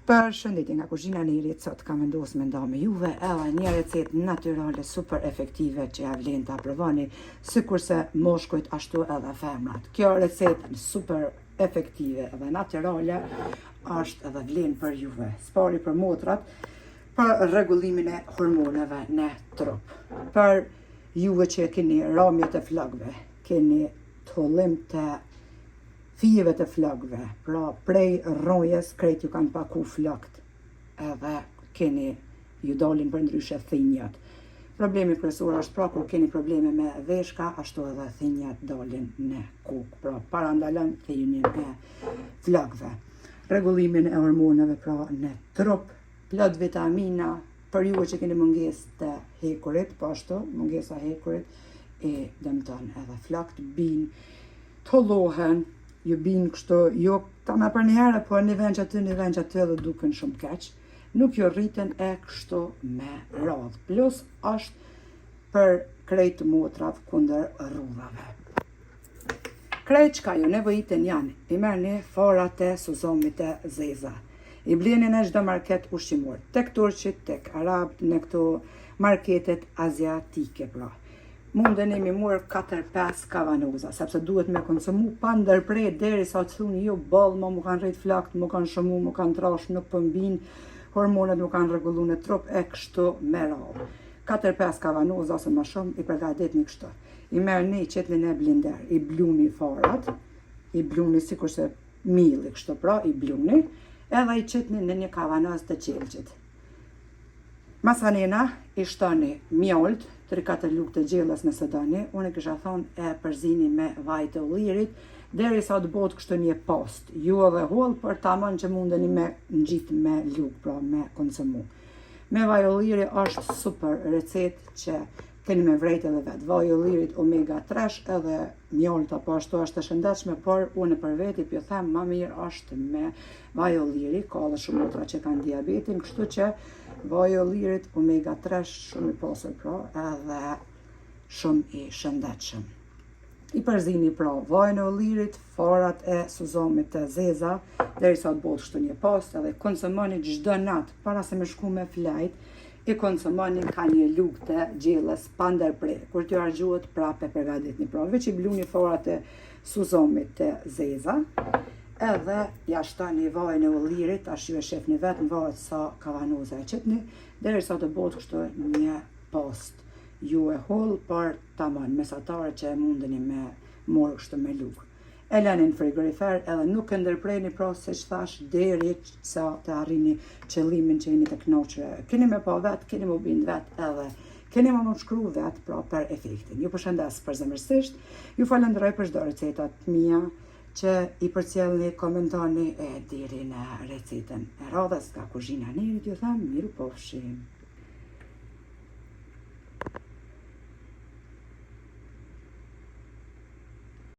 Përshëndetje nga kuzhina e Nirit, sot kam vendosur me nda me juve edhe një recetë natyrale super efektive që ja vlen ta provoni, sikurse moshkujt ashtu edhe femrat. Kjo recetë super efektive edhe natyrale është edhe vlen për juve, spari për motrat, për rregullimin e hormoneve në trup. Për juve që keni ramje të flokëve, keni tollim të fijeve të flokëve, pra prej rrojes krejt ju kanë paku flokët, edhe keni ju dalin për ndryshe thinjat. Problemi kryesor është pra kur keni probleme me veshka, ashtu edhe thinjat dalin në kuk, pra parandalon thinjen e flokëve. Rregullimin e hormoneve pra në trup, plot vitamina, për ju që keni mungesë të hekurit, po ashtu mungesa e hekurit e dëmton edhe flokët, bin, tollohen, ju bin kështu, jo ta me për njëherë, po një vend që aty edhe duken shumë keq, nuk ju rriten e kështu me radhë. Plus është për krejt motrat kundër rrudhave. Krejt çka ju nevojiten janë, i merrni farat e suzomit e zeza. I bleni në çdo market ushqimor, tek turqit, tek arabët, në këto marketet aziatike pra. Mundeni mi murë 4-5 kavanoza, sepse duhet me konsumu pa ndërprej deri sa të thuni jo ballë, mu kanë rrit flakt, mu kanë shëmu, mu kanë trash, nuk pëmbin, hormonet mu kanë rregullu në trup e kështu me radhë. 4-5 kavanoza ose më shumë i përgatitni kështu. I merrni qetlin e blender, i bluni farat, i bluni sikurse milli kështu pra, i bluni, edhe i qetni në një kavanoz të qelqit. Masanena i shtoni mjolt, 3-4 lugë të gjellës nëse doni, unë kisha thonë e përzini me vaj të ullirit, deri sa të botë kështu një post, ju edhe holl, për tamam që mundeni me ngjit me lugë, pra me konsumu. Me vaj ulliri është super recetë që keni me vrejt edhe vetë. Vaj ullirit omega 3 edhe mjolta, po ashtu është të shëndetshme, por unë për veti pjo them më mirë është me vaj ulliri, ka edhe shumë otra që kanë diabetin, kështu që vaj ullirit omega 3 shumë i pasur pra edhe shumë i shëndetshëm. I përzini pra vajin e ullirit, farat e suzomit të zeza, derisa të botë kështu një post, edhe konsumoni çdo natë para se me shku me flajt, i konsumoni ka një lugë të gjellës pa ndërprej. Kur t'ju harxhohet prapë përgatitni. Pra veç i bluni farat e suzomit të zeza, edhe ja shtoni vajin e ullirit, tash ju e shefni vetë në varet sa kavanoza e qetni, derisa të botë kështu një post. Ju e holl, por tamam mesatare që mundeni me morë kështu me lugë. E lëni në frigorifer edhe nuk e ndërpreni pra se që thash deri sa të arrini qëllimin që jeni të knoqë. Keni me pa vetë, keni me bind vetë edhe keni me më shkru vetë pra për efektin. Ju përshëndes përzemërsisht, ju falenderoj për çdo recetat mia që i përcjellni, komentoni e diri në recetën e radhës nga kuzhina e Nirit, ju them miru pofshim.